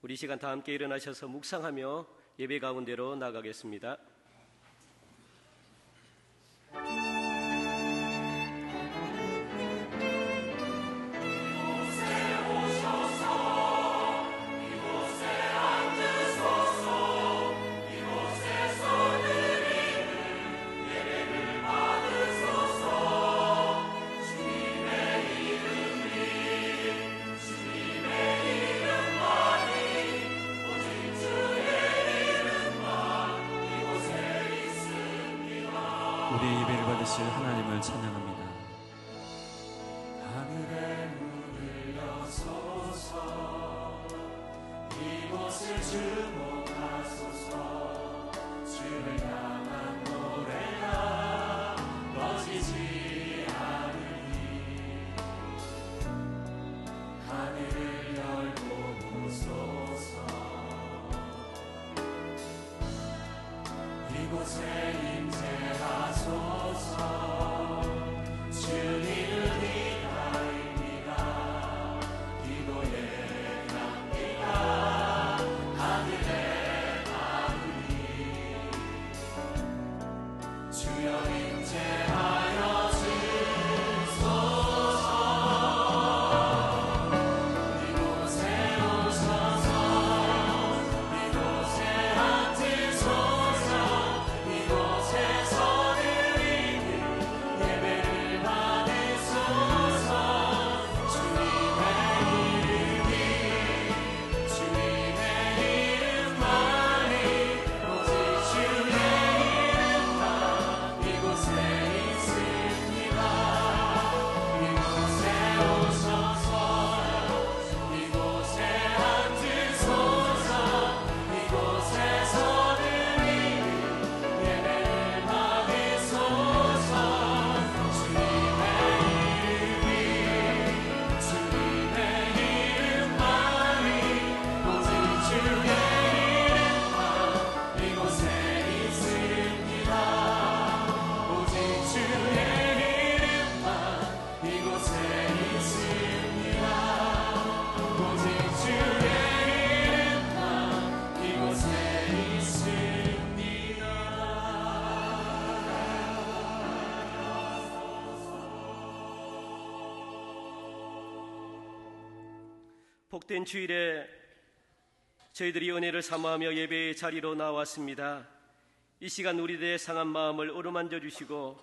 우리 시간 다 함께 일어나셔서 묵상하며 예배 가운데로 나가겠습니다. 우리의 예배를 받으실 하나님을 찬양합니다. 하늘에 문을 여소서, 이곳을 주목하소서. 주를 향한 노래가 꺼지지 않으니 하늘을 열고 보소서. 이곳에 임재하소서. 주님을 기다립니다. 기도의 향기가 하늘에 닿으니 주여 임재하여 주소서. 이곳에 오셔서 이곳에 앉으소서. 이곳에서 드리는 예배를 받으소서. 주님의 이름이 주님의 이름만이 오직 주의 이름만 이곳에 있습니다. 이곳에 오셔서 이곳에 앉으소서. 이곳에서 드리는 예배를 받으소서. 주님의 이름이 주님의 이름만이 오직 주의 이름만 이곳에 있습니다. 오직 주의 이름만 이곳에 있습니다. 오직 주의 이름만 이곳에 있습니다. 복된 주일에 저희들이 은혜를 사모하며 예배의 자리로 나왔습니다. 이 시간 우리들의 상한 마음을 어루만져 주시고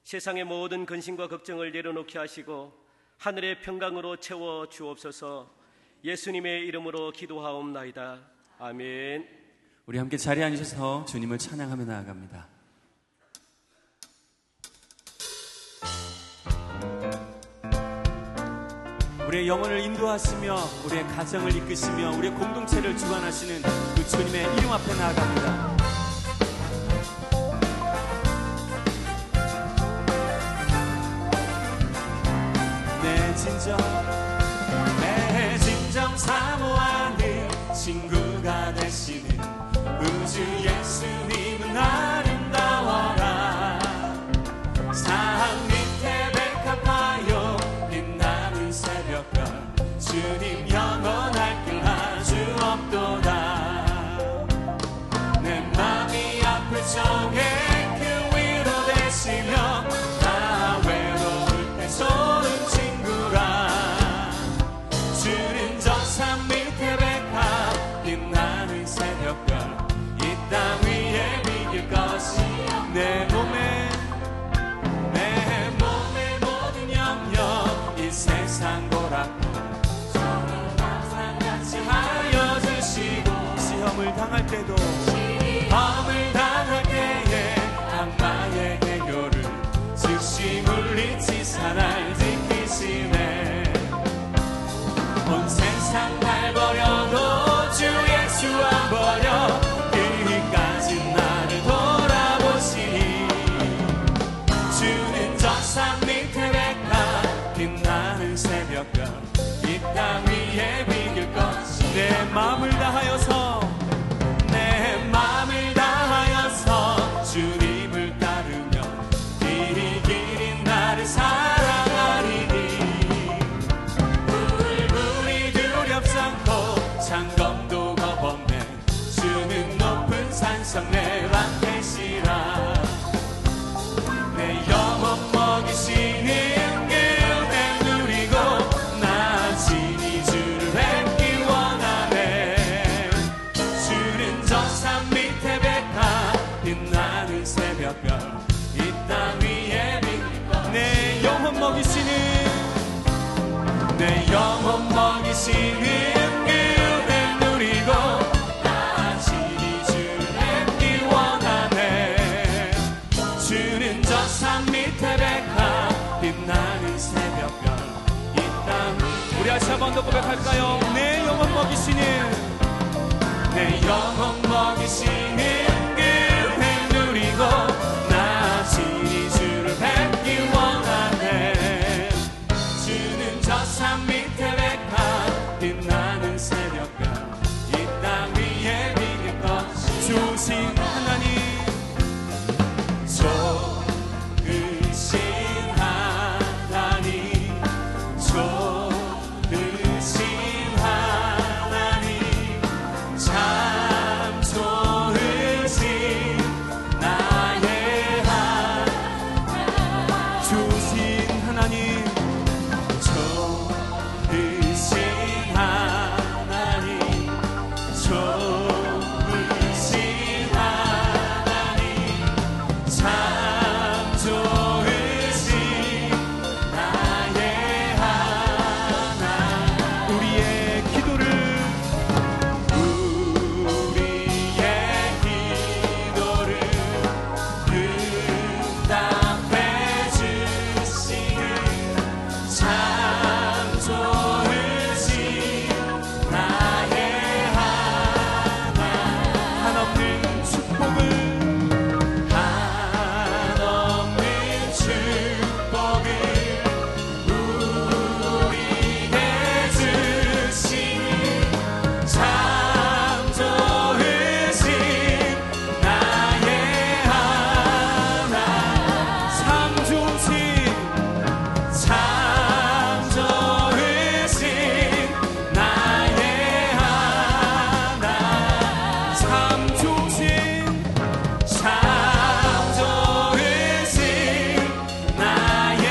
세상의 모든 근심과 걱정을 내려놓게 하시고 하늘의 평강으로 채워 주옵소서. 예수님의 이름으로 기도하옵나이다. 아멘. 우리 함께 자리에 앉으셔서 주님을 찬양하며 나아갑니다. 우리의 영혼을 인도하시며 우리의 가정을 이끄시며 우리의 공동체를 주관하시는 그 주님의 이름 앞에 나아갑니다. 내 진정 사모하는 친구가 되시는 우주 예수님은 아름다워라. 산 밑에 백합하여 빛나는 새벽별 주님 영원할 길 아주 없도다. 내 맘이 아플 적에 그 위로 되시며 나 외로울 때 좋은 친구라. 주는 저 산 밑에 백합 빛나는 새벽별 이 땅 위에 비길 것이 내 몸에 모든 염려 이 세상 고락도 주는 항상 같이 하여 주시고 시험을 당할 때도 밤을 당할 때에 악마의 해교를 즉시 물리치사 날 지키시네. 온 세상 날 버려도 주 예수 안 버려 끝까지 나를 돌아보시니. 주는 저 산 밑에 백합 빛나는 새벽별 이 땅 위에 비길 것이 내 마음을 다하여서 주님을 따르며 길이 나를 사랑하리니. 불이 두렵지 않고 창검도 항상 내 랑케시라 내 영혼 먹이시는 그 은혜 누리고 나 친히 주를 뵙기 원하네 주는 저 산 밑에 백화 빛나는 새벽별 이 땅 위에 빛 내 영혼 먹이시는 내 영혼 먹이시는 그 은혜 누리고 나 친히 주를 뵙기 원하네 주는 저 산 밑에 백화 빛나는 새벽별 이 땅 우리 다시 한 번 더 고백할까요? 내 영혼 먹이시는 내 영혼 먹이시는 그 은혜 누리고 나 친히 주를 뵙기 원하네 주는 저 산 밑에 백화 빛나는 새벽별 이 땅 위에 비길 것이 좋으신 하나님 좋으신 하나님 좋으신 하나님 참 좋으신 나의 좋으신 하나님 좋으신 하나님 좋으신 하나님 참 좋으신 나의 하나님 우리의 기도를 응답해 주시는 참 좋으신 나의 한없는 축복을 한없는 축복을 우리에게 주시는 참 좋으신 나의 참 좋으신 참 좋으신 나의 참 좋으신 참 좋으신 나의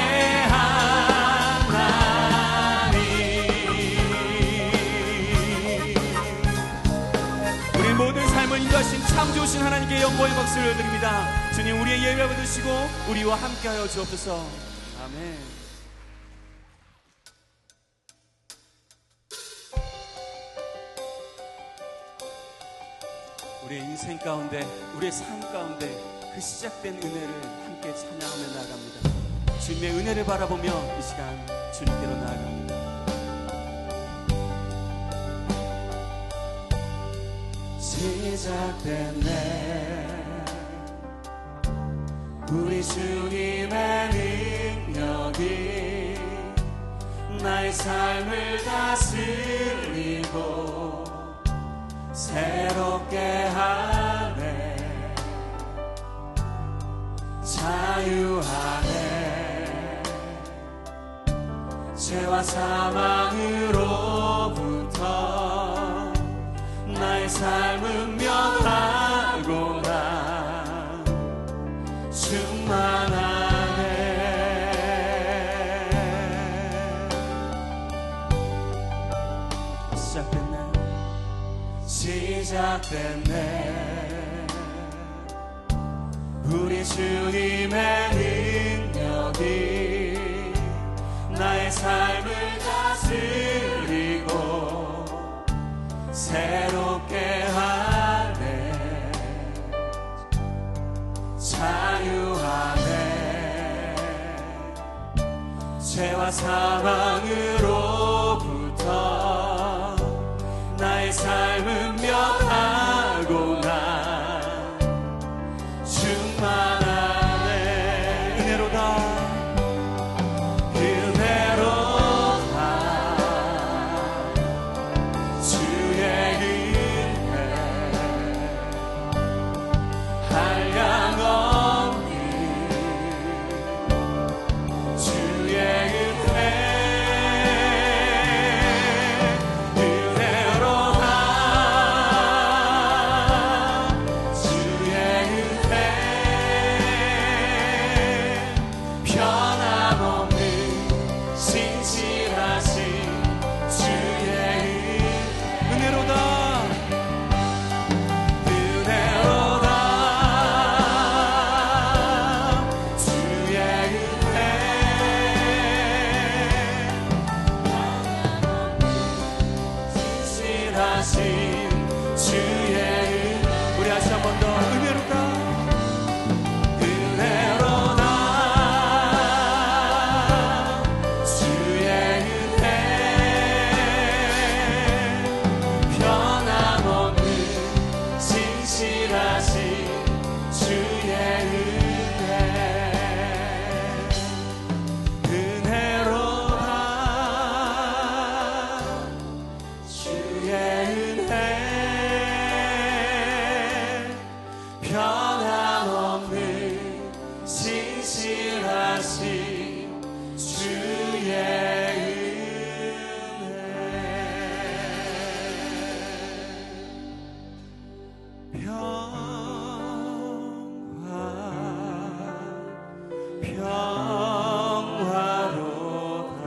우리 모든 삶을 인도하신 참 좋으신 하나님께 영광의 박수를 드립니다. 주님 우리의 예배 받으시고 우리와 함께하여 주옵소서. 아멘. 우리의 인생 가운데 우리의 삶 가운데 그 시작된 은혜를 함께 찬양하며 나아갑니다. 주님의 은혜를 바라보며 이 시간 주님께로 나아갑니다. 시작됐네 우리 주님의 능력이 나의 삶을 다스리고 새롭게 하네 자유하네 죄와 사망으로부터 나의 삶은 면하고나 충만하네 시작됐나요? 시작됐네 우리 주님의 능력이 나의 삶을 다스리고 새롭게 하네 자유하네 죄와 사망으로부터 나의 삶은 면하고나 충만하네 은혜로다 주의 은혜 한량없는 주의 은혜로다 주의 은 우리 다시 한 번 더 은혜롭다 은혜로다 주의 은혜 변함없는 진실하신 주의 은혜로다 주의 은혜 변함없는 진실하신 주의 은혜 평화로다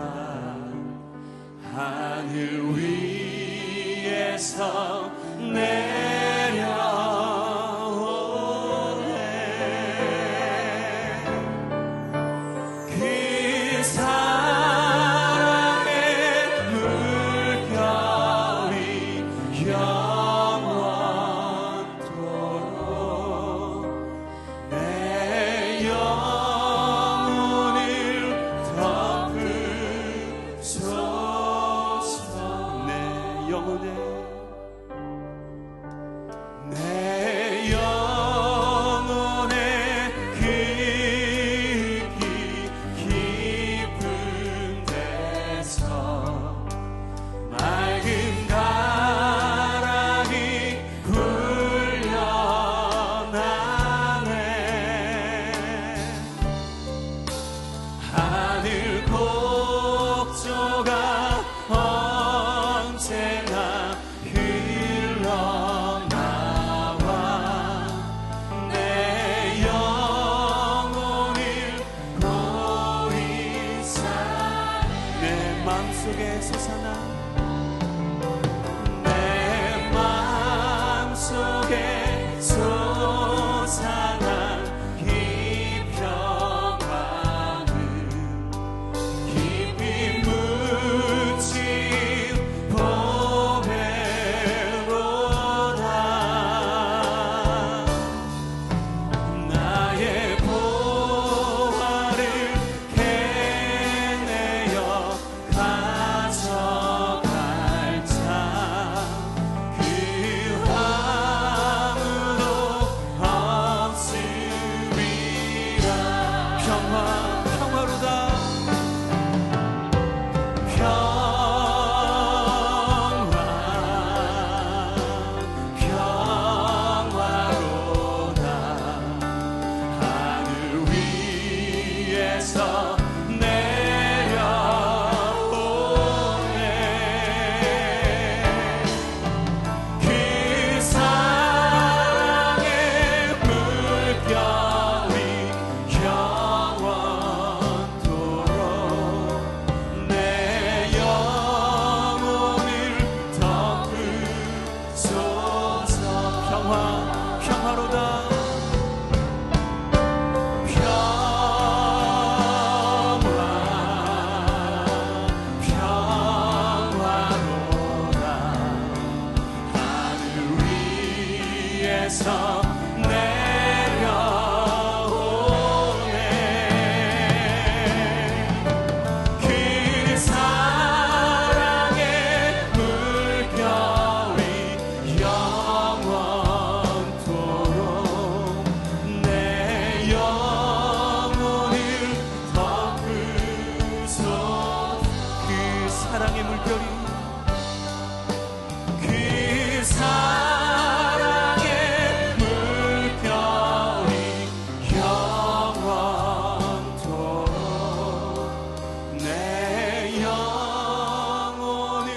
하늘 위에서 내려오네 그 사랑의 물결이 영원토록 내 영혼을 덮으소서 내 영혼에 그 깊은 데서 맑은 가랑이 굴려나네 하늘 곡조가 언제나 흘러나와 내 영혼을 보이사 내 마음속에 솟아나 내 마음속에 솟아나 깊혀가는 깊이 묻힌 보배로다 나의 보화를 캐내어 가져갈 자 그 아무도 없으리라 평화로다 평화로다 하늘 위에서 내려오네 그 사랑의 물결이 영원토록 내 영혼을 덮으소서 평화로다 평화로다 하늘 위에서 내려오네 그 사랑의 물결이 영원토록 내 영혼을 덮으소서 그 사랑의 물결이 그 사랑의 물결이 영원토록 내 영혼을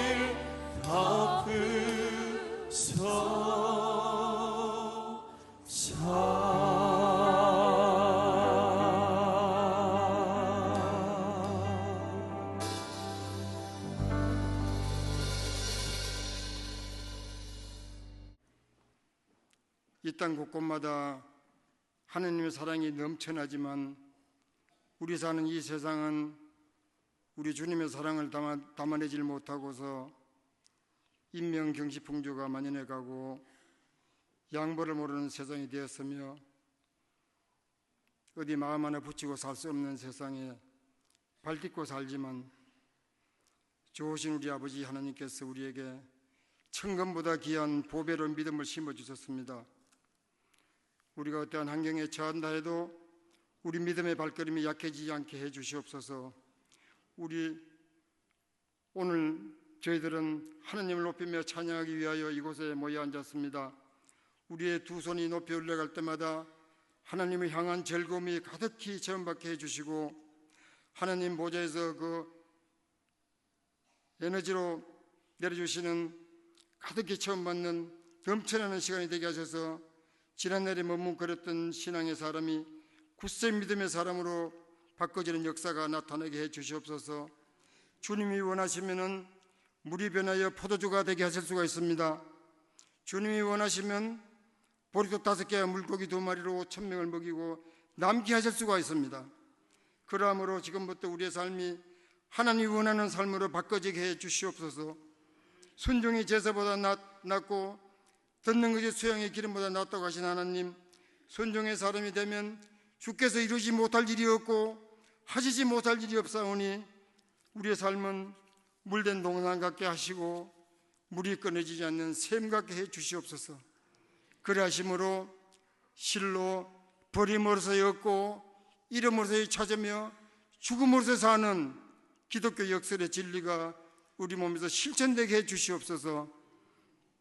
이 땅 곳곳마다 하느님의 사랑이 넘쳐나지만 우리 사는 이 세상은 우리 주님의 사랑을 담아내질 못하고서 인명 경시풍조가 만연해 가고 양보를 모르는 세상이 되었으며 어디 마음 하나 붙이고 살 수 없는 세상에 발딛고 살지만 좋으신 우리 아버지 하나님께서 우리에게 천금보다 귀한 보배로 믿음을 심어주셨습니다. 우리가 어떠한 환경에 처한다 해도 우리 믿음의 발걸음이 약해지지 않게 해주시옵소서. 우리 오늘 저희들은 하나님을 높이며 찬양하기 위하여 이곳에 모여 앉았습니다. 우리의 두 손이 높이 올라갈 때마다 하나님을 향한 즐거움이 가득히 체험받게 해주시고 하나님 보좌에서 그 에너지로 내려주시는 가득히 체험받는 넘쳐나는 시간이 되게 하셔서 지난날에 머뭇거렸던 신앙의 사람이 굳세 믿음의 사람으로 바꿔지는 역사가 나타나게 해주시옵소서. 주님이 원하시면 물이 변하여 포도주가 되게 하실 수가 있습니다. 주님이 원하시면 보리떡 5개와 물고기 2마리로 1000명을 먹이고 남게 하실 수가 있습니다. 그러므로 지금부터 우리의 삶이 하나님이 원하는 삶으로 바꿔지게 해 주시옵소서. 순종이 제사보다 낫고 듣는 것이 수양의 기름보다 낫다고 하신 하나님, 순종의 사람이 되면 주께서 이루지 못할 일이 없고 하시지 못할 일이 없사오니 우리의 삶은 물된 동산 같게 하시고 물이 끊어지지 않는 샘 같게 해 주시옵소서. 그리하심으로 실로 버림으로서의 없고 이름으로서의 찾으며 죽음으로서 사는 기독교 역설의 진리가 우리 몸에서 실천되게 해 주시옵소서.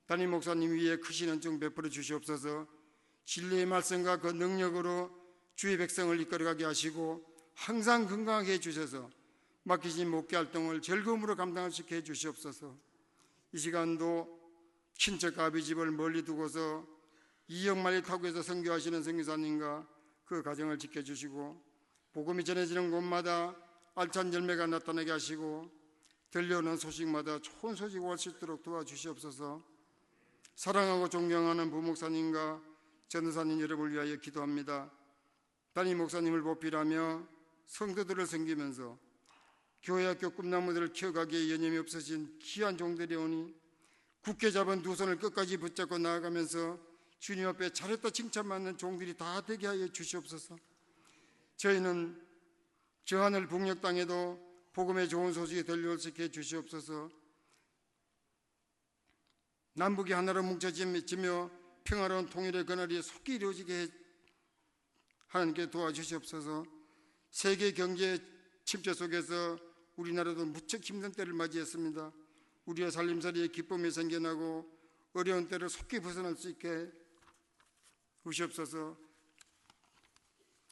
담임 목사님 위에 크신 은총 베풀어 주시옵소서. 진리의 말씀과 그 능력으로 주의 백성을 이끌어가게 하시고 항상 건강하게 해 주셔서 맡기신 목회 활동을 즐거움으로 감당할 수 있게 해 주시옵소서. 이 시간도 친척 아비집을 멀리 두고서 2역마일 타구에서 선교하시는 선교사님과 그 가정을 지켜주시고 복음이 전해지는 곳마다 알찬 열매가 나타나게 하시고 들려오는 소식마다 좋은 소식 올 수 있도록 도와주시옵소서. 사랑하고 존경하는 부목사님과 전도사님 여러분을 위하여 기도합니다. 담임 목사님을 보필하며 성도들을 섬기면서 교회학교 꿈나무들을 키워가기에 여념이 없으신 귀한 종들이 오니 굳게 잡은 두 손을 끝까지 붙잡고 나아가면서 주님 앞에 잘했다 칭찬받는 종들이 다 되게 하여 주시옵소서. 저희는 저 하늘 북녘 땅에도 복음의 좋은 소식이 들려올 수 있게 해주시옵소서. 남북이 하나로 뭉쳐지며 평화로운 통일의 그날이 속히 이루어지게 하나님께 도와주시옵소서. 세계 경제 침체 속에서 우리나라도 무척 힘든 때를 맞이했습니다. 우리의 살림살이에 기쁨이 생겨나고 어려운 때를 속히 벗어날 수 있게 주시옵소서.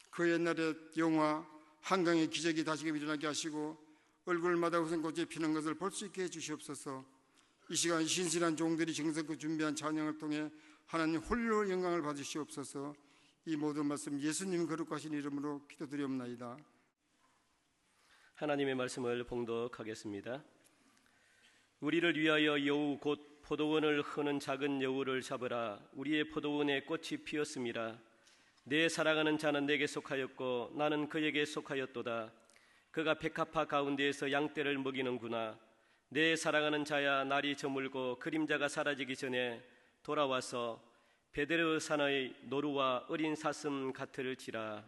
그 옛날의 영화 한강의 기적이 다시금 일어나게 하시고 얼굴마다 웃음꽃이 피는 것을 볼 수 있게 해주시옵소서. 이 시간 신실한 종들이 정성껏 준비한 찬양을 통해 하나님 홀로 영광을 받으시옵소서. 이 모든 말씀 예수님 거룩하신 이름으로 기도드리옵나이다. 하나님의 말씀을 봉독하겠습니다. 우리를 위하여 여우 곧 포도원을 흐는 작은 여우를 잡으라. 우리의 포도원에 꽃이 피었음이라. 내 사랑하는 자는 내게 속하였고 나는 그에게 속하였도다. 그가 백합화 가운데에서 양떼를 먹이는구나. 내 사랑하는 자야, 날이 저물고 그림자가 사라지기 전에 돌아와서 베드르산의 노루와 어린 사슴 같을 지라.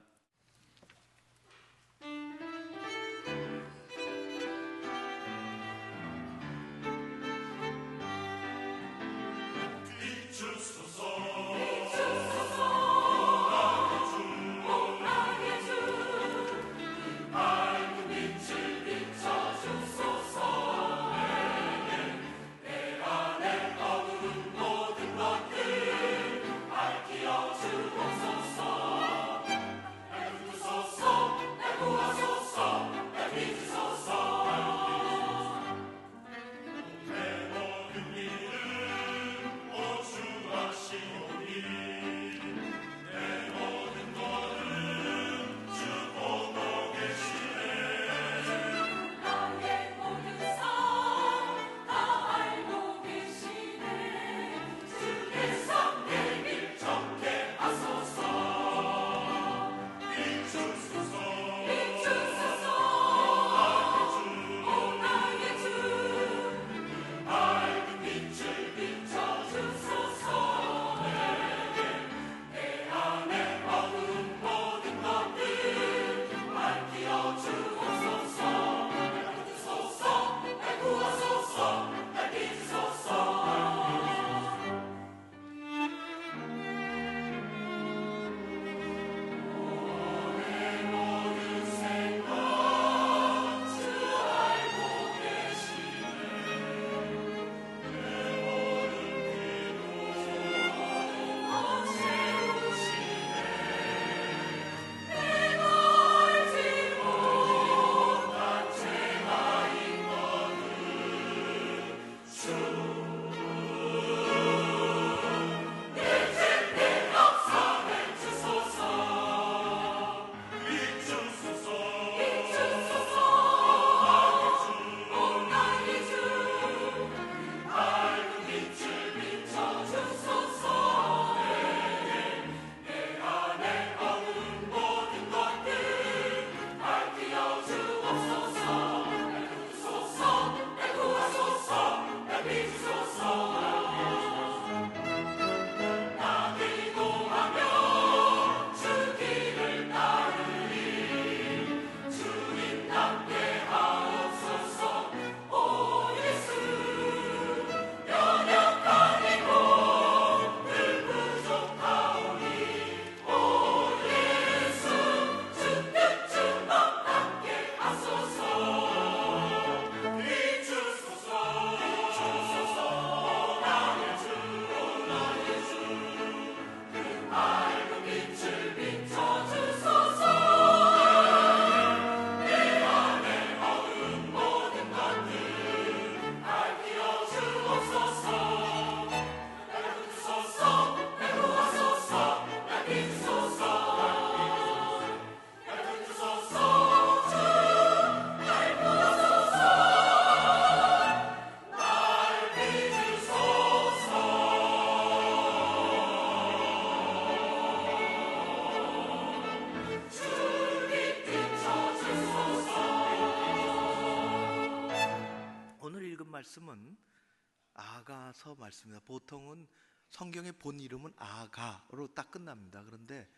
말씀은 아가서 말씀입니다. 보통은 성경의 본 이름은 아가로 딱 끝납니다. 그런데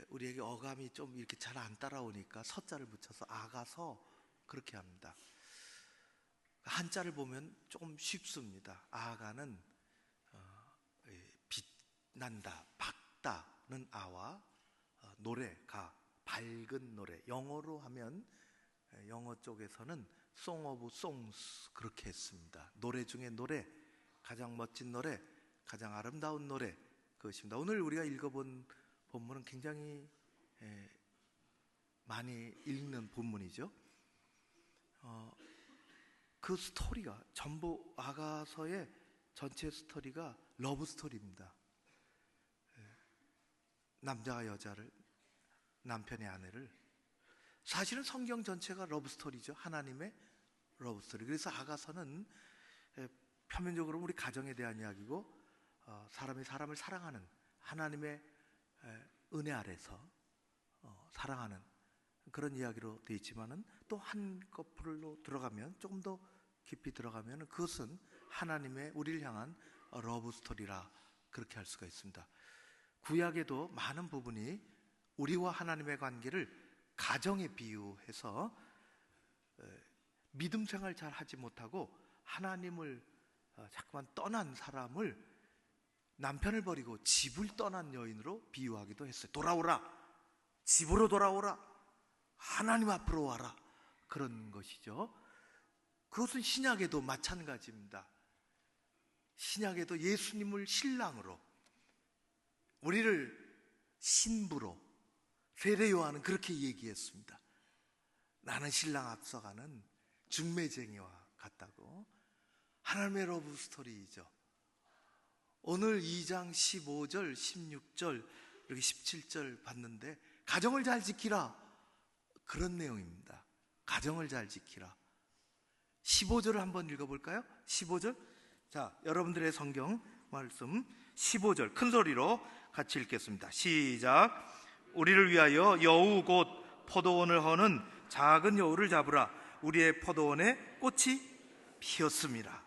우리에게 어감이 좀 이렇게 잘 안 따라오니까 서자를 붙여서 아가서 그렇게 합니다. 한자를 보면 조금 쉽습니다. 아가는 빛난다, 밝다는 아와 노래가 밝은 노래, 영어로 하면 영어 쪽에서는 Song of Songs 그렇게 했습니다. 노래 중에 노래, 가장 멋진 노래, 가장 아름다운 노래, 그것입니다. 오늘 우리가 읽어본 본문은 굉장히 많이 읽는 본문이죠. 그 스토리가 전부 아가서의 전체 스토리가 러브 스토리입니다. 남자가 여자를, 남편의 아내를, 사실은 성경 전체가 러브 스토리죠. 하나님의 러브 스토리. 그래서 아가서는 표면적으로 우리 가정에 대한 이야기고, 사람이 사람을 사랑하는 하나님의 은혜 아래서 사랑하는 그런 이야기로 되어 있지만은 또 한꺼풀로 들어가면, 조금 더 깊이 들어가면 그것은 하나님의 우리를 향한 러브 스토리라 그렇게 할 수가 있습니다. 구약에도 많은 부분이 우리와 하나님의 관계를 가정에 비유해서 믿음 생활 잘 하지 못하고 하나님을 자꾸만 떠난 사람을, 남편을 버리고 집을 떠난 여인으로 비유하기도 했어요. 돌아오라, 집으로 돌아오라, 하나님 앞으로 와라, 그런 것이죠. 그것은 신약에도 마찬가지입니다. 신약에도 예수님을 신랑으로, 우리를 신부로 세례 요한은 그렇게 얘기했습니다. 나는 신랑 앞서가는 중매쟁이와 같다고. 하나님의 러브 스토리이죠. 오늘 2장 15절, 16절, 이렇게 17절 봤는데 가정을 잘 지키라, 그런 내용입니다. 가정을 잘 지키라. 15절을 한번 읽어볼까요? 15절. 자, 여러분들의 성경 말씀 15절 큰 소리로 같이 읽겠습니다. 시작. 우리를 위하여 여우 곧 포도원을 허는 작은 여우를 잡으라. 우리의 포도원에 꽃이 피었습니다.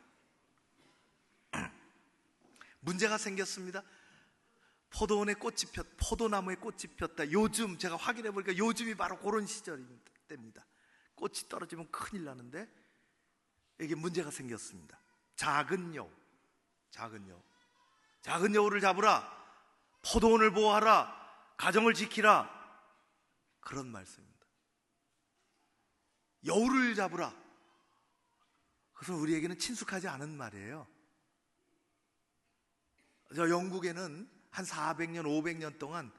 문제가 생겼습니다. 포도원에 꽃이 포도나무에 꽃이 폈다. 요즘 제가 확인해 보니까 요즘이 바로 그런 시절입니다. 꽃이 떨어지면 큰일 나는데 이게 문제가 생겼습니다. 작은 여우, 작은 여우를 잡으라. 포도원을 보호하라. 가정을 지키라. 그런 말씀입니다. 여우를 잡으라. 그래서 우리에게는 친숙하지 않은 말이에요. 저 영국에는 한 400년, 500년 동안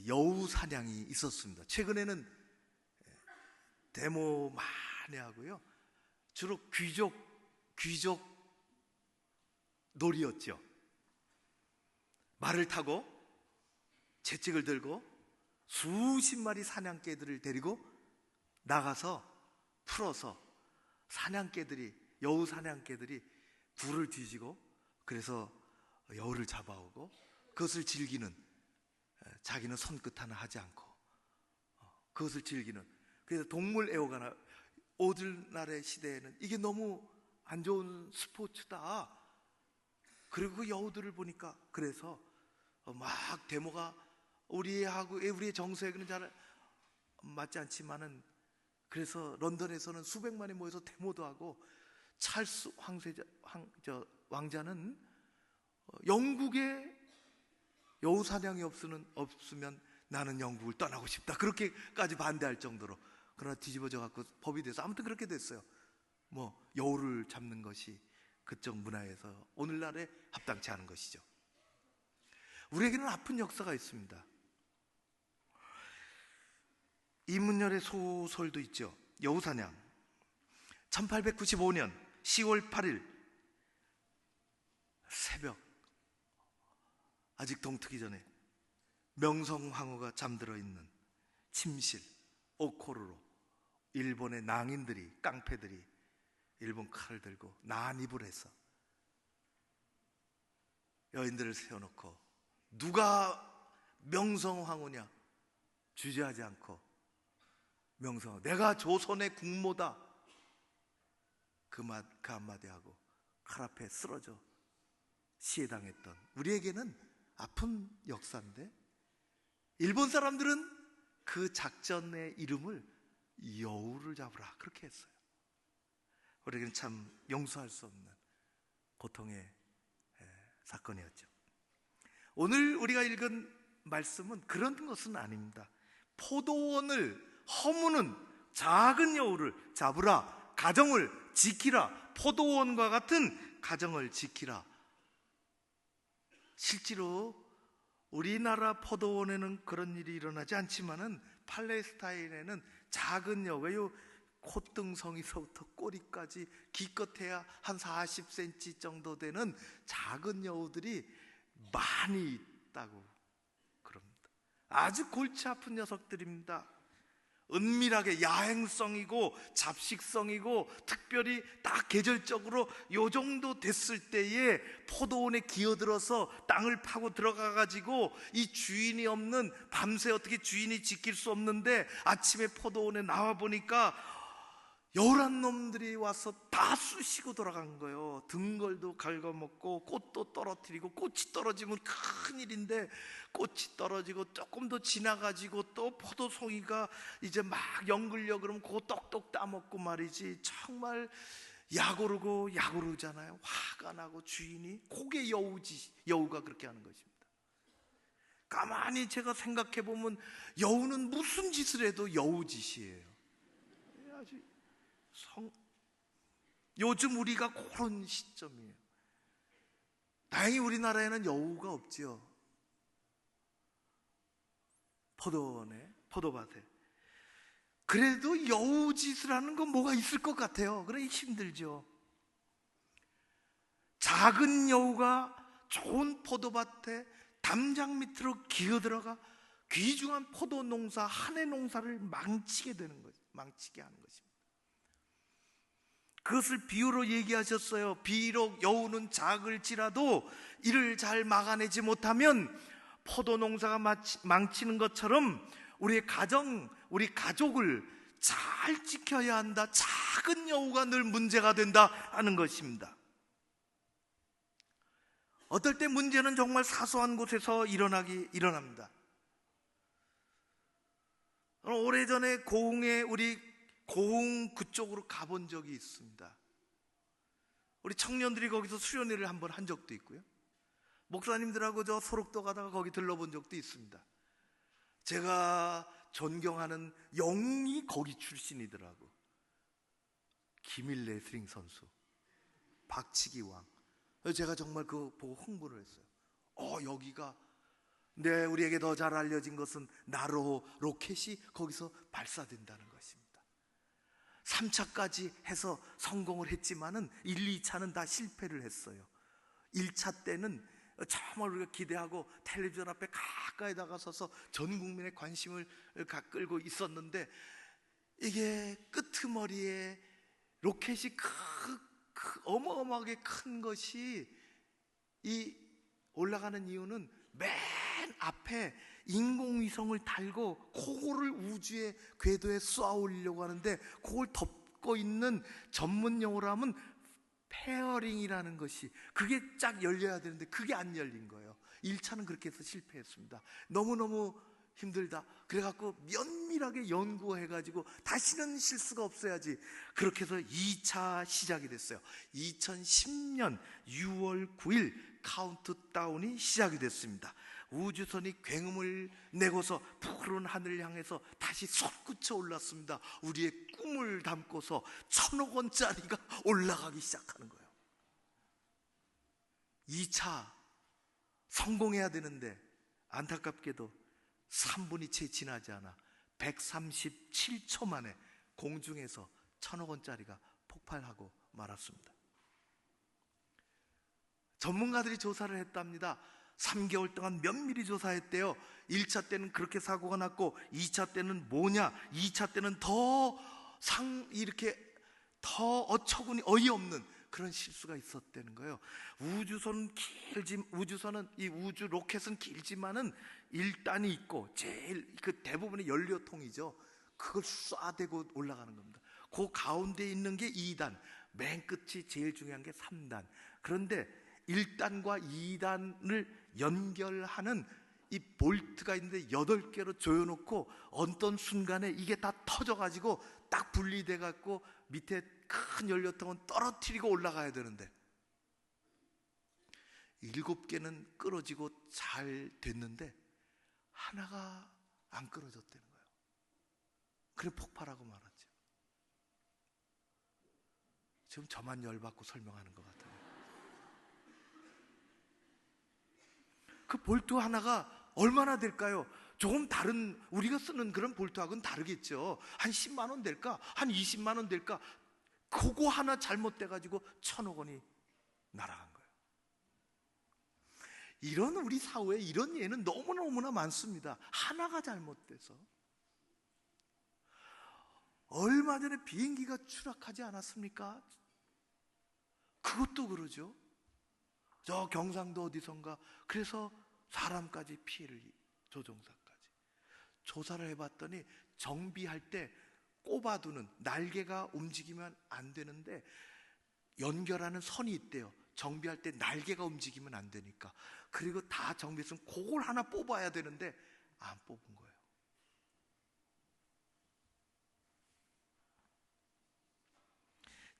여우 사냥이 있었습니다. 최근에는 데모 많이 하고요. 주로 귀족 놀이였죠. 말을 타고 채찍을 들고 수십 마리 사냥개들을 데리고 나가서 풀어서 여우 사냥개들이 불을 뒤지고 그래서 여우를 잡아오고 그것을 즐기는, 자기는 손끝 하나 하지 않고 그것을 즐기는, 그래서 동물 애호가나 오늘날의 시대에는 이게 너무 안 좋은 스포츠다. 그리고 그 여우들을 보니까 그래서 막 데모가 우리의 정서에는 잘 맞지 않지만은, 그래서 런던에서는 수백만이 모여서 데모도 하고, 찰스 왕자는 영국에 여우 사냥이 없으면 나는 영국을 떠나고 싶다, 그렇게까지 반대할 정도로. 그러나 뒤집어져 갖고 법이 돼서 아무튼 그렇게 됐어요. 여우를 잡는 것이 그쪽 문화에서 오늘날에 합당치 않은 것이죠. 우리에게는 아픈 역사가 있습니다. 이문열의 소설도 있죠. 여우사냥. 1895년 10월 8일 새벽, 아직 동트기 전에 명성황후가 잠들어 있는 침실 오코루로 일본의 낭인들이, 깡패들이 일본 칼을 들고 난입을 해서 여인들을 세워놓고 누가 명성황후냐 주저하지 않고 명성황후, 내가 조선의 국모다, 그 한마디 하고 칼 앞에 쓰러져 시해당했던, 우리에게는 아픈 역사인데, 일본 사람들은 그 작전의 이름을 여우를 잡으라 그렇게 했어요. 우리에게는 참 용서할 수 없는 고통의 사건이었죠. 오늘 우리가 읽은 말씀은 그런 것은 아닙니다. 포도원을 허무는 작은 여우를 잡으라, 가정을 지키라, 포도원과 같은 가정을 지키라. 실제로 우리나라 포도원에는 그런 일이 일어나지 않지만은 팔레스타인에는 작은 여우, 콧등성이서부터 꼬리까지 기껏해야 한 40cm 정도 되는 작은 여우들이 많이 있다고 그럽니다. 아주 골치 아픈 녀석들입니다. 은밀하게 야행성이고 잡식성이고, 특별히 딱 계절적으로 요 정도 됐을 때에 포도원에 기어들어서 땅을 파고 들어가가지고, 이 주인이 없는 밤새 어떻게 주인이 지킬 수 없는데 아침에 포도원에 나와 보니까 여우란 놈들이 와서 다 쑤시고 돌아간 거예요. 등걸도 갉아먹고 꽃도 떨어뜨리고, 꽃이 떨어지면 큰일인데 꽃이 떨어지고 조금 더 지나가지고 또 포도송이가 이제 막 연글려 그러면 그거 똑똑 따먹고 말이지. 정말 야고르고 야고르잖아요. 화가 나고 주인이, 그게 여우가 그렇게 하는 것입니다. 가만히 제가 생각해 보면 여우는 무슨 짓을 해도 여우 짓이에요. 아주 요즘 우리가 그런 시점이에요. 다행히 우리나라에는 여우가 없지요. 포도원에, 포도밭에. 그래도 여우 짓을 하는 건 뭐가 있을 것 같아요. 그러니 힘들죠. 작은 여우가 좋은 포도밭에 담장 밑으로 기어들어가 귀중한 포도 농사, 한 해 농사를 망치게 되는 거죠. 망치게 하는 것입니다. 그것을 비유로 얘기하셨어요. 비록 여우는 작을지라도 이를 잘 막아내지 못하면 포도 농사가 망치는 것처럼 우리의 가정, 우리 가족을 잘 지켜야 한다. 작은 여우가 늘 문제가 된다 하는 것입니다. 어떨 때 문제는 정말 사소한 곳에서 일어납니다. 오래전에 우리 고흥 그쪽으로 가본 적이 있습니다. 우리 청년들이 거기서 수련회를 한번 한 적도 있고요. 목사님들하고 저 소록도 가다가 거기 들러본 적도 있습니다. 제가 존경하는 영웅이 거기 출신이더라고. 김일 레슬링 선수, 박치기 왕. 제가 정말 그거 보고 홍보를 했어요. 여기가, 우리에게 더 잘 알려진 것은 나로 로켓이 거기서 발사된다는 것입니다. 3차까지 해서 성공을 했지만은 1, 2차는 다 실패를 했어요. 1차 때는 정말 우리가 기대하고 텔레비전 앞에 가까이 다가서서 전 국민의 관심을 끌고 있었는데, 이게 끄트머리에 로켓이 어마어마하게 큰 것이 이 올라가는 이유는 맨 앞에 인공위성을 달고 그거를 우주의 궤도에 쏘아 올리려고 하는데, 그걸 덮고 있는 전문 용어로 하면 페어링이라는 것이, 그게 쫙 열려야 되는데 그게 안 열린 거예요. 1차는 그렇게 해서 실패했습니다. 너무너무 힘들다. 그래갖고 면밀하게 연구해가지고 다시는 실수가 없어야지. 그렇게 해서 2차 시작이 됐어요. 2010년 6월 9일 카운트다운이 시작이 됐습니다. 우주선이 굉음을 내고서 푸른 하늘을 향해서 다시 솟구쳐 올랐습니다. 우리의 꿈을 담고서 1,000억 원짜리가 올라가기 시작하는 거예요. 2차 성공해야 되는데 안타깝게도 3분이 채 지나지 않아 137초 만에 공중에서 1,000억 원짜리가 폭발하고 말았습니다. 전문가들이 조사를 했답니다. 3개월 동안 면밀히 조사했대요. 1차 때는 그렇게 사고가 났고 2차 때는 뭐냐, 2차 때는 이렇게 더 어처구니 어이없는 그런 실수가 있었다는 거예요. 우주선은 이 우주 로켓은 길지만은 1단이 있고 제일 그 대부분의 연료통이죠. 그걸 쏴대고 올라가는 겁니다. 그 가운데 있는 게 2단, 맨 끝이 제일 중요한 게 3단. 그런데 1단과 2단을 연결하는 이 볼트가 있는데 8개로 조여놓고 어떤 순간에 이게 다 터져가지고 딱 분리돼갖고 밑에 큰 연료통은 떨어뜨리고 올라가야 되는데 7개는 끌어지고 잘 됐는데 하나가 안 끌어졌다는 거예요. 그래 폭발하고 말았죠. 지금 저만 열받고 설명하는 것 같아요. 그 볼트 하나가 얼마나 될까요? 조금 다른 우리가 쓰는 그런 볼트하고는 다르겠죠. 한 10만 원 될까? 한 20만 원 될까? 그거 하나 잘못돼가지고 1,000억 원이 날아간 거예요. 이런 우리 사후에 이런 예는 너무너무나 많습니다. 하나가 잘못돼서. 얼마 전에 비행기가 추락하지 않았습니까? 그것도 그러죠. 저 경상도 어디선가. 그래서 사람까지 피해를, 조종사까지. 조사를 해봤더니 정비할 때 꼽아두는, 날개가 움직이면 안 되는데 연결하는 선이 있대요. 정비할 때 날개가 움직이면 안 되니까. 그리고 다 정비했으면 그걸 하나 뽑아야 되는데 안 뽑은 거예요.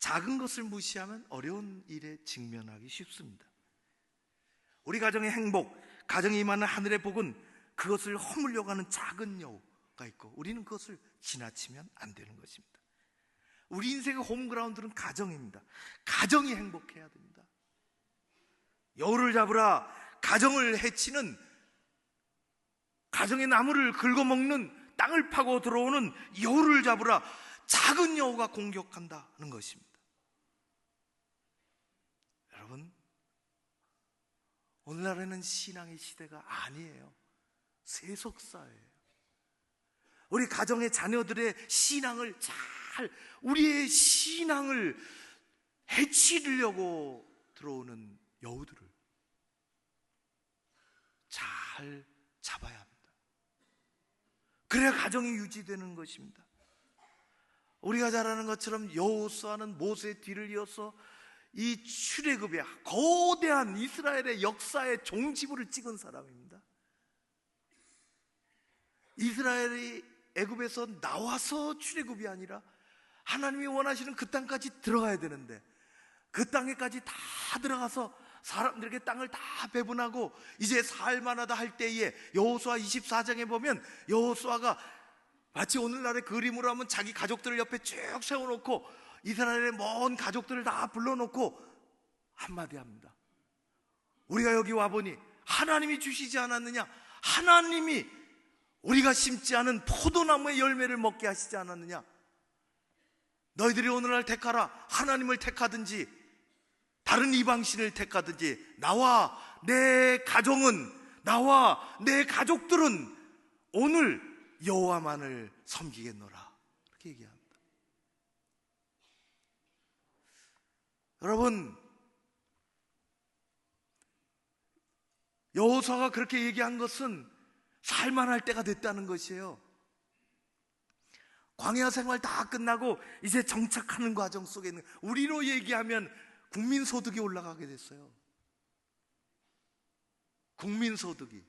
작은 것을 무시하면 어려운 일에 직면하기 쉽습니다. 우리 가정의 행복, 가정에 임하는 하늘의 복은 그것을 허물려고 하는 작은 여우가 있고 우리는 그것을 지나치면 안 되는 것입니다. 우리 인생의 홈그라운드는 가정입니다. 가정이 행복해야 됩니다. 여우를 잡으라. 가정을 해치는, 가정의 나무를 긁어먹는, 땅을 파고 들어오는 여우를 잡으라. 작은 여우가 공격한다는 것입니다. 여러분, 오늘날에는 신앙의 시대가 아니에요. 세속사예요. 우리 가정의 자녀들의 신앙을 우리의 신앙을 해치려고 들어오는 여우들을 잘 잡아야 합니다. 그래야 가정이 유지되는 것입니다. 우리가 잘 아는 것처럼 여호수아는 모세의 뒤를 이어서 이 출애굽의 거대한 이스라엘의 역사의 종지부를 찍은 사람입니다. 이스라엘이 애굽에서 나와서 출애굽이 아니라 하나님이 원하시는 그 땅까지 들어가야 되는데 그 땅에까지 다 들어가서 사람들에게 땅을 다 배분하고 이제 살만하다 할 때에 여호수아 24장에 보면 여호수아가 마치 오늘날의 그림으로 하면 자기 가족들을 옆에 쭉 세워놓고 이스라엘의 먼 가족들을 다 불러놓고 한마디 합니다. 우리가 여기 와보니 하나님이 주시지 않았느냐? 하나님이 우리가 심지 않은 포도나무의 열매를 먹게 하시지 않았느냐? 너희들이 오늘날 택하라. 하나님을 택하든지 다른 이방신을 택하든지 나와 내 가정은, 나와 내 가족들은 오늘 여호와만을 섬기겠노라. 그렇게 얘기합니다. 여러분, 여호수아가 그렇게 얘기한 것은 살만할 때가 됐다는 것이에요. 광야 생활 다 끝나고 이제 정착하는 과정 속에 있는, 우리로 얘기하면 국민소득이 올라가게 됐어요. 국민소득이.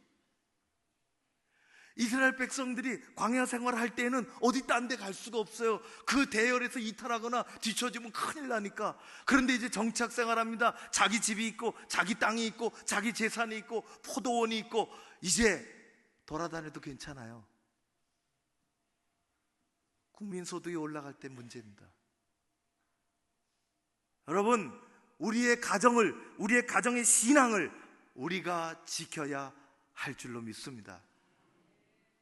이스라엘 백성들이 광야 생활을 할 때에는 어디 딴 데 갈 수가 없어요. 그 대열에서 이탈하거나 뒤처지면 큰일 나니까. 그런데 이제 정착 생활합니다. 자기 집이 있고 자기 땅이 있고 자기 재산이 있고 포도원이 있고 이제 돌아다녀도 괜찮아요. 국민소득이 올라갈 때 문제입니다. 여러분, 우리의 가정의 신앙을 우리가 지켜야 할 줄로 믿습니다.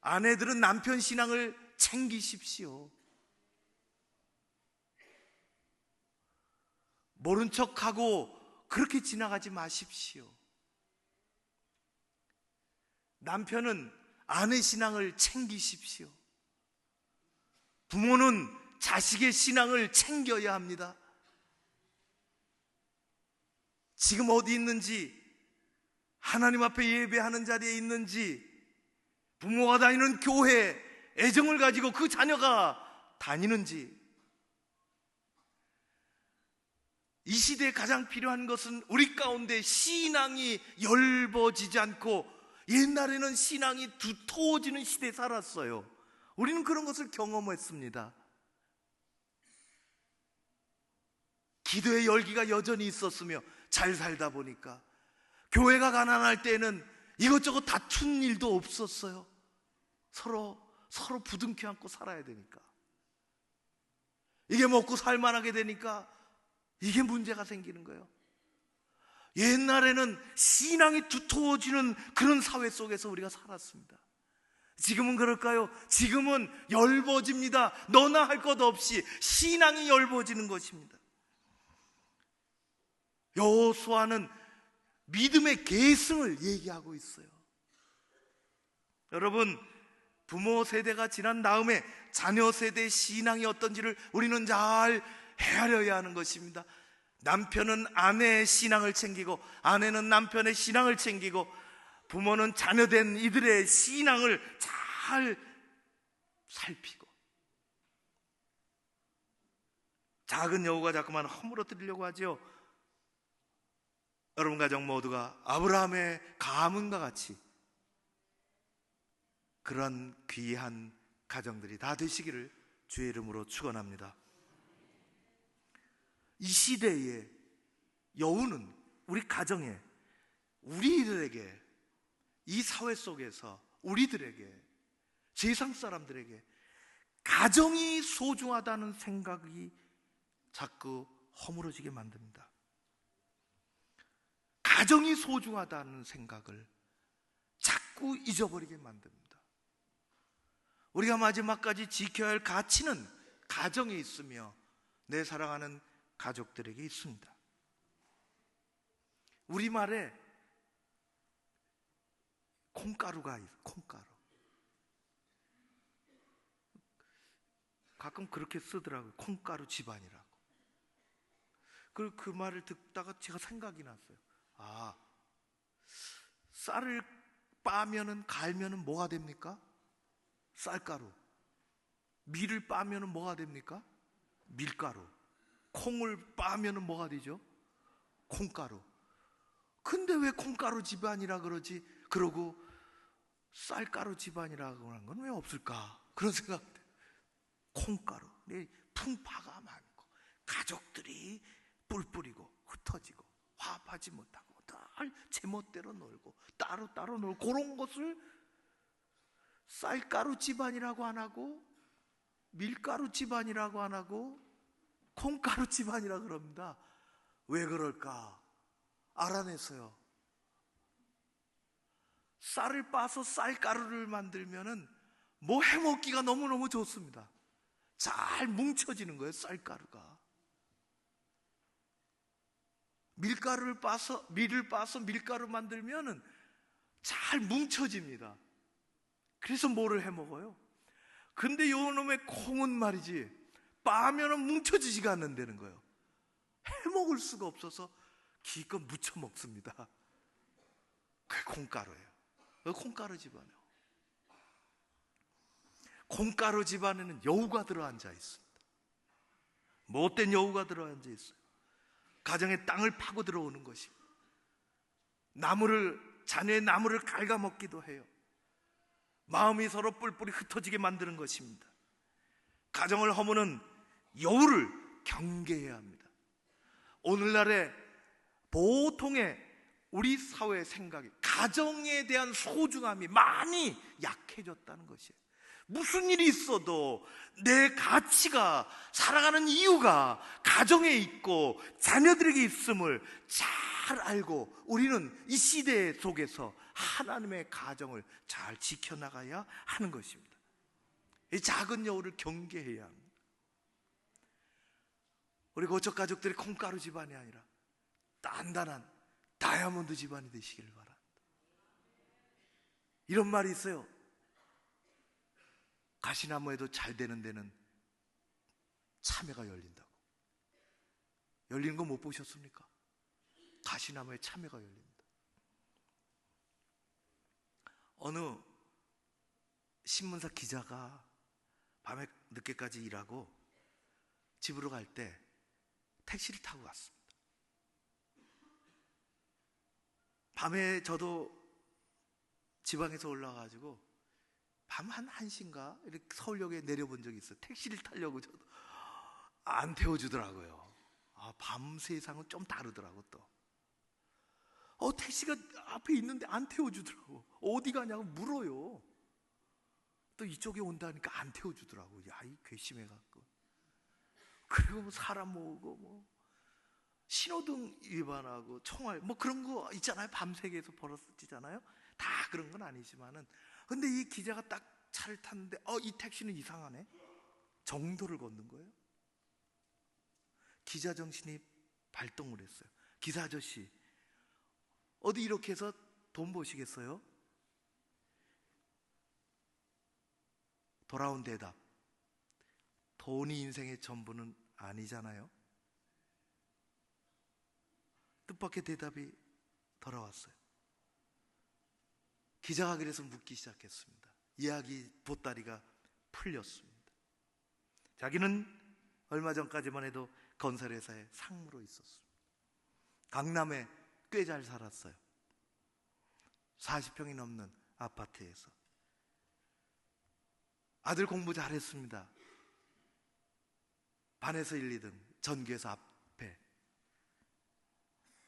아내들은 남편 신앙을 챙기십시오. 모른 척하고 그렇게 지나가지 마십시오. 남편은 아내 신앙을 챙기십시오. 부모는 자식의 신앙을 챙겨야 합니다. 지금 어디 있는지, 하나님 앞에 예배하는 자리에 있는지, 부모가 다니는 교회 애정을 가지고 그 자녀가 다니는지. 이 시대에 가장 필요한 것은 우리 가운데 신앙이 엷어지지 않고, 옛날에는 신앙이 두터워지는 시대에 살았어요. 우리는 그런 것을 경험했습니다. 기도의 열기가 여전히 있었으며 잘 살다 보니까 교회가 가난할 때는 이것저것 다툰 일도 없었어요. 서로 부둥켜 안고 살아야 되니까. 이게 먹고 살만하게 되니까 이게 문제가 생기는 거예요. 옛날에는 신앙이 두터워지는 그런 사회 속에서 우리가 살았습니다. 지금은 그럴까요? 지금은 엷어집니다. 너나 할 것 없이 신앙이 엷어지는 것입니다. 여호수아는 믿음의 계승을 얘기하고 있어요. 여러분, 부모 세대가 지난 다음에 자녀 세대의 신앙이 어떤지를 우리는 잘 헤아려야 하는 것입니다. 남편은 아내의 신앙을 챙기고, 아내는 남편의 신앙을 챙기고, 부모는 자녀된 이들의 신앙을 잘 살피고. 작은 여우가 자꾸만 허물어뜨리려고 하죠. 여러분 가정 모두가 아브라함의 가문과 같이 그런 귀한 가정들이 다 되시기를 주의 이름으로 축원합니다. 이 시대에 여우는 우리 가정에, 우리들에게, 이 사회 속에서 우리들에게, 세상 사람들에게 가정이 소중하다는 생각이 자꾸 허물어지게 만듭니다. 가정이 소중하다는 생각을 자꾸 잊어버리게 만듭니다. 우리가 마지막까지 지켜야 할 가치는 가정에 있으며 내 사랑하는 가족들에게 있습니다. 우리말에 콩가루가 있어요. 콩가루. 가끔 그렇게 쓰더라고요. 콩가루 집안이라고. 그리고 그 말을 듣다가 제가 생각이 났어요. 아, 쌀을 빠면은, 갈면은 뭐가 됩니까? 쌀가루. 밀을 빠면은 뭐가 됩니까? 밀가루. 콩을 빠면은 뭐가 되죠? 콩가루. 근데 왜 콩가루 집안이라 그러지? 그러고 쌀가루 집안이라고 하는 건 왜 없을까? 그런 생각. 콩가루. 풍파가 많고 가족들이 뿔뿔이고 흩어지고 화합하지 못하고 늘 제멋대로 놀고 따로따로 놀고, 그런 것을 쌀가루 집안이라고 안 하고 밀가루 집안이라고 안 하고 콩가루 집안이라고 그럽니다. 왜 그럴까? 알아냈어요. 쌀을 빠서 쌀가루를 만들면은 뭐 해먹기가 너무너무 좋습니다. 잘 뭉쳐지는 거예요, 쌀가루가. 밀을 빠서 밀가루 만들면은 잘 뭉쳐집니다. 그래서 뭐를 해 먹어요? 근데 요 놈의 콩은 말이지, 빠면은 뭉쳐지지가 않는다는 거예요. 해 먹을 수가 없어서 기껏 무쳐 먹습니다. 그 콩가루예요. 콩가루 집안이에요. 콩가루 집안에는 여우가 들어앉아 있습니다. 못된 여우가 들어앉아 있어요. 가정의 땅을 파고 들어오는 것입니다. 자녀의 나무를 갉아먹기도 해요. 마음이 서로 뿔뿔이 흩어지게 만드는 것입니다. 가정을 허무는 여우를 경계해야 합니다. 오늘날의 보통의 우리 사회의 생각이 가정에 대한 소중함이 많이 약해졌다는 것이에요. 무슨 일이 있어도 내 가치가, 살아가는 이유가 가정에 있고 자녀들에게 있음을 잘 알고 우리는 이 시대 속에서 하나님의 가정을 잘 지켜나가야 하는 것입니다. 이 작은 여우를 경계해야 합니다. 우리 고척 가족들이 콩가루 집안이 아니라 단단한 다이아몬드 집안이 되시기를 바랍니다. 이런 말이 있어요. 가시나무에도 잘 되는 데는 참외가 열린다고. 열리는 거 못 보셨습니까? 가시나무에 참외가 열립니다. 어느 신문사 기자가 밤에 늦게까지 일하고 집으로 갈 때 택시를 타고 갔습니다. 밤에 저도 지방에서 올라와가지고 밤 한 1시인가 이렇게 서울역에 내려본 적이 있어요. 택시를 타려고 저도 안 태워주더라고요. 밤 세상은 좀 다르더라고. 또 택시가 앞에 있는데 안 태워주더라고. 어디 가냐고 물어요. 또 이쪽에 온다니까 안 태워주더라고. 야, 이 괘씸해갖고. 그리고 뭐 사람 모으고 뭐 신호등 위반하고 총알 뭐 그런 거 있잖아요. 밤새게해서 벌어지잖아요. 다 그런 건 아니지만은, 근데 이 기자가 딱 차를 탔는데 이 택시는 이상하네. 정도를 걷는 거예요. 기자 정신이 발동을 했어요. 기사 아저씨, 어디 이렇게 해서 돈 버시겠어요? 돌아온 대답: 돈이 인생의 전부는 아니잖아요. 뜻밖의 대답이 돌아왔어요. 기자가 그래서 묻기 시작했습니다. 이야기 보따리가 풀렸습니다. 자기는 얼마 전까지만 해도 건설회사에 상무로 있었습니다. 강남에 꽤 잘 살았어요. 40평이 넘는 아파트에서. 아들 공부 잘했습니다. 반에서 1, 2등, 전교에서 앞에.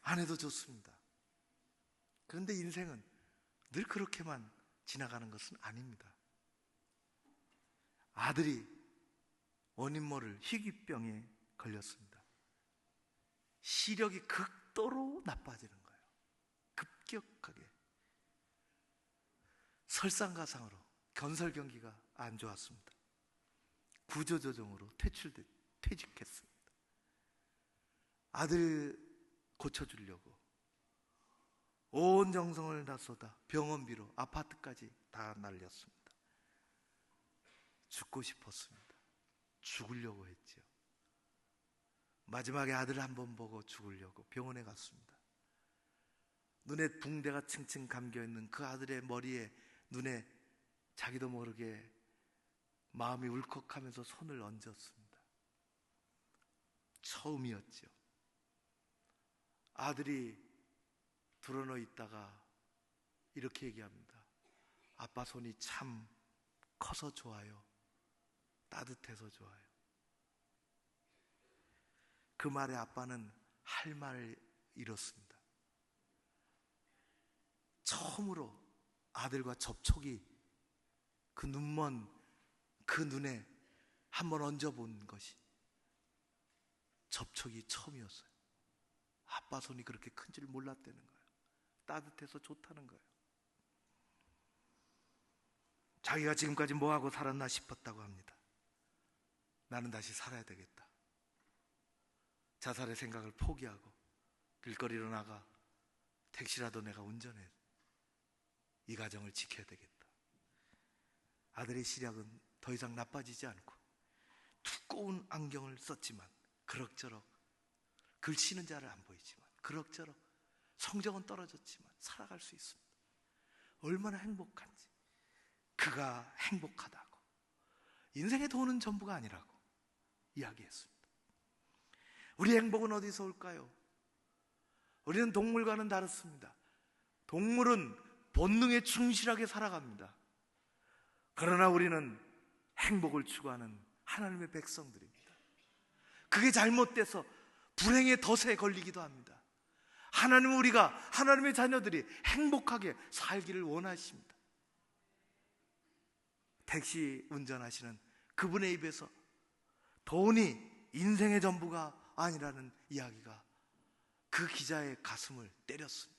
아내도 좋습니다. 그런데 인생은 늘 그렇게만 지나가는 것은 아닙니다. 아들이 원인 모를 희귀병에 걸렸습니다. 시력이 극도로 나빠지는 거예요. 급격하게. 설상가상으로 건설 경기가 안 좋았습니다. 구조조정으로 퇴직했습니다. 아들 고쳐주려고 온 정성을 다 쏟아 병원비로 아파트까지 다 날렸습니다. 죽고 싶었습니다. 죽으려고 했죠. 마지막에 아들 한 번 보고 죽으려고 병원에 갔습니다. 눈에 붕대가 층층 감겨있는 그 아들의 머리에, 눈에 자기도 모르게 마음이 울컥하면서 손을 얹었습니다. 처음이었죠. 아들이 드러누워 있다가 이렇게 얘기합니다. 아빠 손이 참 커서 좋아요. 따뜻해서 좋아요. 그 말에 아빠는 할 말을 잃었습니다. 처음으로 아들과 접촉이, 그 눈먼 그 눈에 한번 얹어본 것이 접촉이 처음이었어요. 아빠 손이 그렇게 큰 줄 몰랐다는 거예요. 따뜻해서 좋다는 거예요. 자기가 지금까지 뭐하고 살았나 싶었다고 합니다. 나는 다시 살아야 되겠다. 자살의 생각을 포기하고 길거리로 나가 택시라도 내가 운전해 이 가정을 지켜야 되겠다. 아들의 시력은 더 이상 나빠지지 않고 두꺼운 안경을 썼지만 그럭저럭 글씨는 잘 안 보이지만 그럭저럭 성적은 떨어졌지만 살아갈 수 있습니다. 얼마나 행복한지, 그가 행복하다고, 인생의 돈은 전부가 아니라고 이야기했습니다. 우리 행복은 어디서 올까요? 우리는 동물과는 다릅니다. 동물은 본능에 충실하게 살아갑니다. 그러나 우리는 행복을 추구하는 하나님의 백성들입니다. 그게 잘못돼서 불행의 덫에 걸리기도 합니다. 하나님은 우리가, 하나님의 자녀들이 행복하게 살기를 원하십니다. 택시 운전하시는 그분의 입에서 돈이 인생의 전부가 아니라는 이야기가 그 기자의 가슴을 때렸습니다.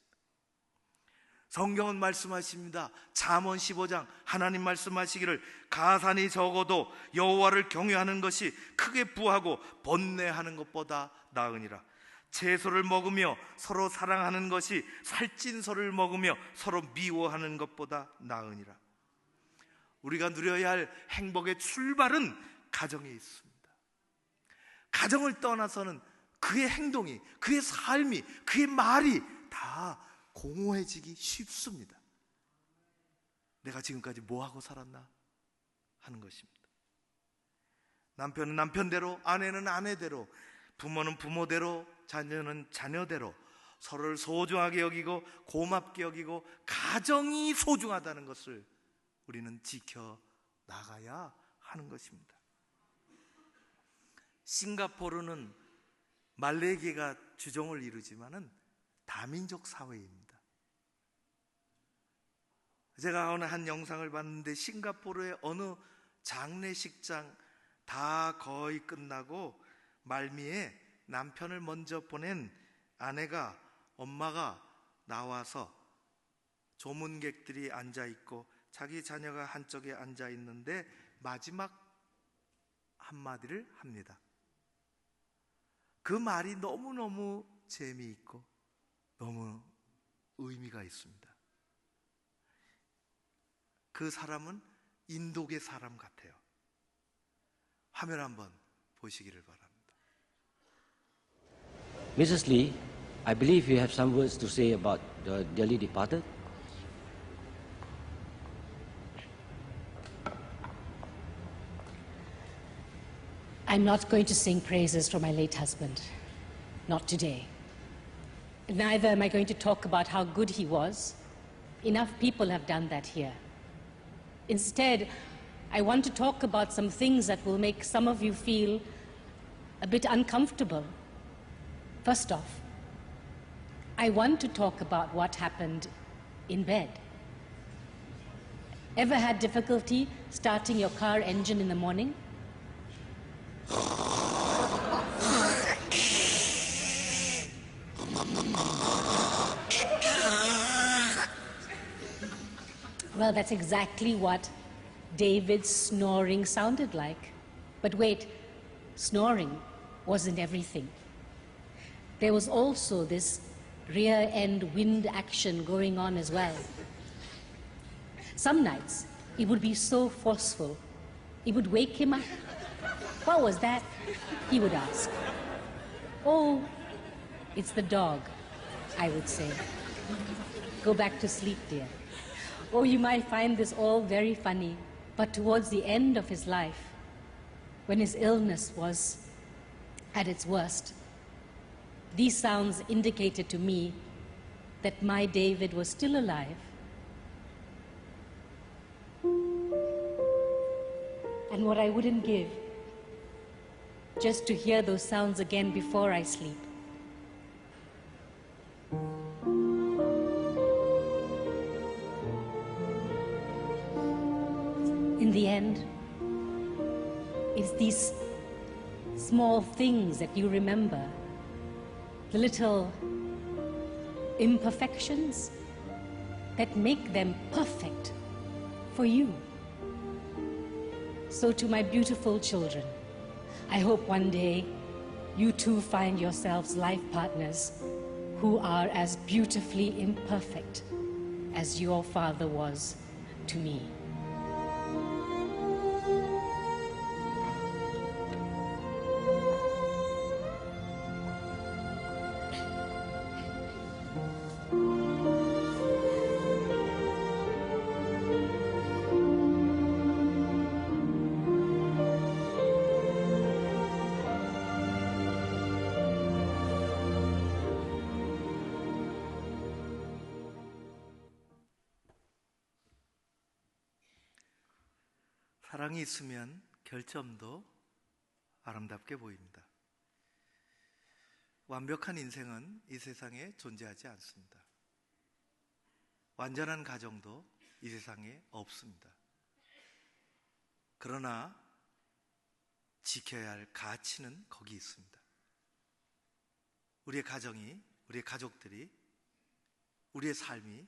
성경은 말씀하십니다. 잠언 15장 하나님 말씀하시기를 가산이 적어도 여호와를 경외하는 것이 크게 부하고 번뇌하는 것보다 나으니라. 채소를 먹으며 서로 사랑하는 것이 살찐소를 먹으며 서로 미워하는 것보다 나으니라. 우리가 누려야 할 행복의 출발은 가정에 있습니다. 가정을 떠나서는 그의 행동이, 그의 삶이, 그의 말이 다 공허해지기 쉽습니다. 내가 지금까지 뭐하고 살았나 하는 것입니다. 남편은 남편대로, 아내는 아내대로, 부모는 부모대로, 자녀는 자녀대로 서로를 소중하게 여기고 고맙게 여기고 가정이 소중하다는 것을 우리는 지켜나가야 하는 것입니다. 싱가포르는 말레이계가 주종을 이루지만은 다민족 사회입니다. 제가 어느 한 영상을 봤는데 싱가포르의 어느 장례식장 다 거의 끝나고 말미에 남편을 먼저 보낸 아내가, 엄마가 나와서 조문객들이 앉아있고 자기 자녀가 한쪽에 앉아있는데 마지막 한마디를 합니다. 그 말이 너무너무 재미있고 너무 의미가 있습니다. 그 사람은 인도계 사람 같아요. 화면 한번 보시기를 바랍니다. Mrs. Lee, I believe you have some words to say about the dearly departed. I'm not going to sing praises for my late husband. Not today. Neither am I going to talk about how good he was. Enough people have done that here. Instead, I want to talk about some things that will make some of you feel a bit uncomfortable. First off, I want to talk about what happened in bed. Ever had difficulty starting your car engine in the morning? Well, that's exactly what David's snoring sounded like. But wait, snoring wasn't everything. There was also this rear-end wind action going on as well. Some nights, it would be so forceful, it would wake him up. What was that? He would ask. Oh, it's the dog, I would say. Go back to sleep, dear. Oh, you might find this all very funny, but towards the end of his life, when his illness was at its worst, these sounds indicated to me that my David was still alive. And what I wouldn't give just to hear those sounds again before I sleep. In the end, it's these small things that you remember, the little imperfections that make them perfect for you. So to my beautiful children, I hope one day you too find yourselves life partners who are as beautifully imperfect as your father was to me. 사랑이 있으면 결점도 아름답게 보입니다. 완벽한 인생은 이 세상에 존재하지 않습니다. 완전한 가정도 이 세상에 없습니다. 그러나 지켜야 할 가치는 거기 있습니다. 우리의 가정이, 우리의 가족들이, 우리의 삶이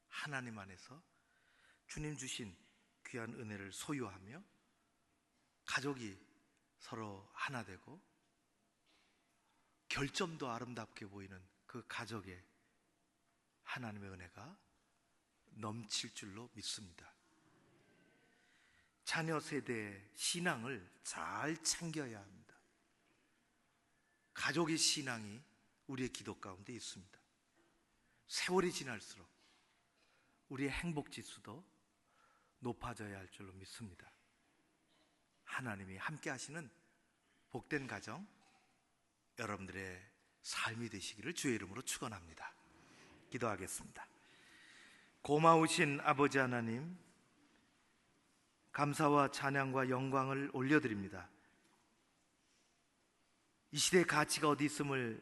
하나님 안에서 주님 주신 귀한 은혜를 소유하며 가족이 서로 하나 되고 결점도 아름답게 보이는 그 가족에 하나님의 은혜가 넘칠 줄로 믿습니다. 자녀 세대의 신앙을 잘 챙겨야 합니다. 가족의 신앙이 우리의 기도 가운데 있습니다. 세월이 지날수록 우리의 행복 지수도 높아져야 할 줄로 믿습니다. 하나님이 함께 하시는 복된 가정, 여러분들의 삶이 되시기를 주의 이름으로 축원합니다. 기도하겠습니다. 고마우신 아버지 하나님, 감사와 찬양과 영광을 올려드립니다. 이 시대의 가치가 어디 있음을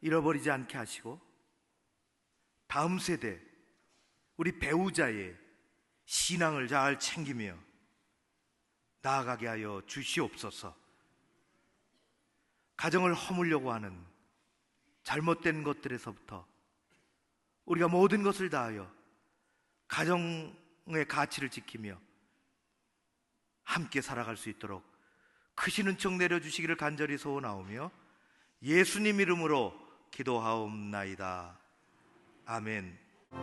잃어버리지 않게 하시고 다음 세대, 우리 배우자의 신앙을 잘 챙기며 나아가게 하여 주시옵소서. 가정을 허물려고 하는 잘못된 것들에서부터 우리가 모든 것을 다하여 가정의 가치를 지키며 함께 살아갈 수 있도록 크신 은총 내려주시기를 간절히 소원하오며 예수님 이름으로 기도하옵나이다. 아멘.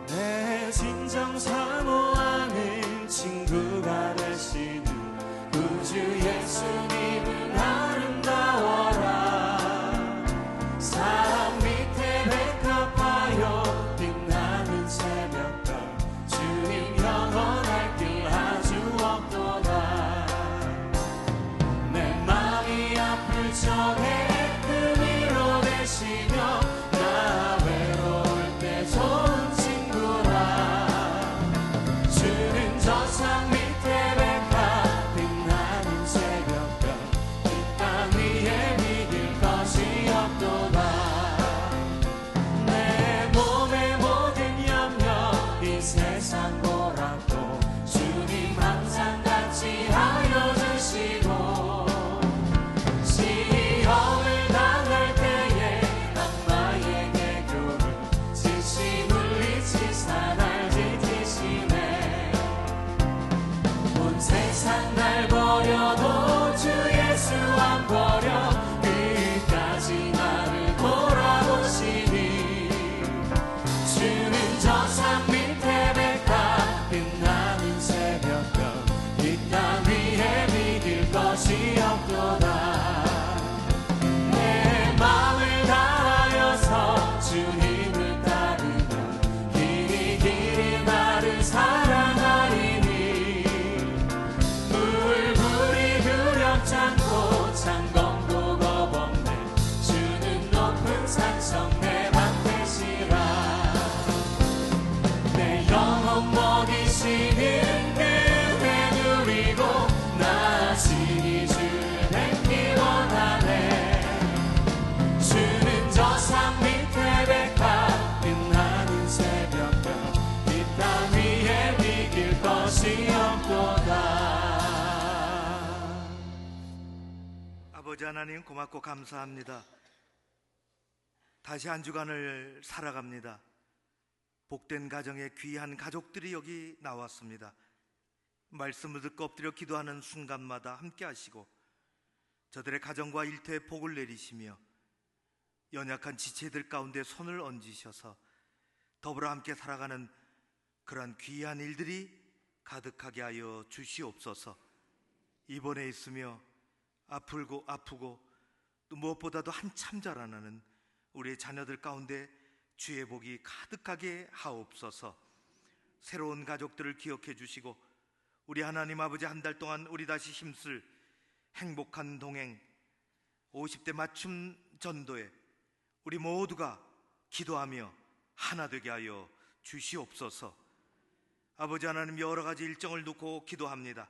내 진정 사모하는 친구가 되시는 구주 예수님은 아름다워라. 사랑 밑에 백합하여 빛나는 새벽별 주님 영원할 길 아주 없도다. 내 마음이 아플 적에 그 위로 되시며 나 외로울 때 좋은 주는 저 산 밑에 백합 빛나는 새벽별 이 땅 위에 믿을 것이 없도다. 내 몸의 모든 염려 이 세상 고락도 주님 항상 같이 하여 주시고 시험을 당할 때에 악마의 개교를 지시 물리치 사날 지키시네. 온 세상 날 버려도 주 예수 안 버려 끝까지 나를 돌아보시니 주는 저 산 밑에 백합 빛나는 새벽별 이 땅 위에 믿을 것이 없도다. 내 마음을 다하여서 주님을 따르면 길이 길이 나를 사랑하리니 물불이 두렵잖고 창검도 겁없네. 주는 높은 산성 내 방패시라. 내 영혼 먹이시는 그대 누리고 나 친히 주를 뵙기 원하네. 주는 저 산 밑에 백합 빛나는 새벽별 이 땅 위에 비길 것이 없도다. 아버지 하나님 고맙고 감사합니다. 다시 한 주간을 살아갑니다. 복된 가정의 귀한 가족들이 여기 나왔습니다. 말씀을 듣고 엎드려 기도하는 순간마다 함께 하시고 저들의 가정과 일터에 복을 내리시며 연약한 지체들 가운데 손을 얹으셔서 더불어 함께 살아가는 그러한 귀한 일들이 가득하게 하여 주시옵소서. 입원해 있으며 아프고 또 무엇보다도 한참 자라나는 우리의 자녀들 가운데 주의 복이 가득하게 하옵소서. 새로운 가족들을 기억해 주시고 우리 하나님 아버지 한 달 동안 우리 다시 힘쓸 행복한 동행 50대 맞춤 전도에 우리 모두가 기도하며 하나 되게 하여 주시옵소서. 아버지 하나님 여러 가지 일정을 놓고 기도합니다.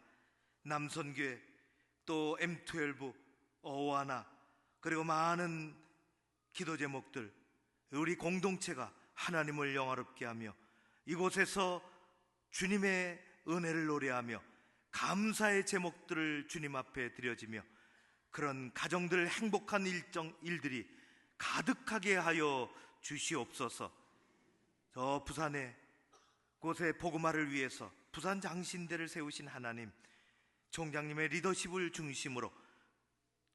남선교회, 또 M12, 어와나, 그리고 많은 기도 제목들, 우리 공동체가 하나님을 영화롭게 하며 이곳에서 주님의 은혜를 노래하며 감사의 제목들을 주님 앞에 드려지며 그런 가정들 행복한 일들이 가득하게 하여 주시옵소서. 저 부산에 곳에 복음화를 위해서 부산 장신대를 세우신 하나님, 총장님의 리더십을 중심으로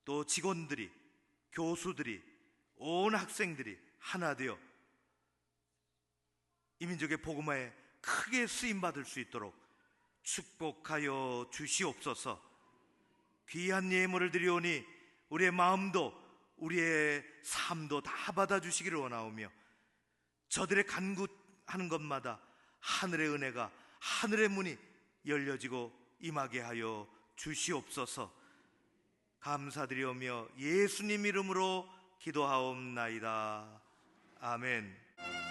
또 직원들이, 교수들이, 온 학생들이 하나 되어 이민족의 복음화에 크게 쓰임받을 수 있도록 축복하여 주시옵소서. 귀한 예물을 드리오니 우리의 마음도 우리의 삶도 다 받아주시기를 원하오며 저들의 간구하는 것마다 하늘의 은혜가, 하늘의 문이 열려지고 임하게 하여 주시옵소서. 감사드리오며 예수님 이름으로 기도하옵나이다. 아멘.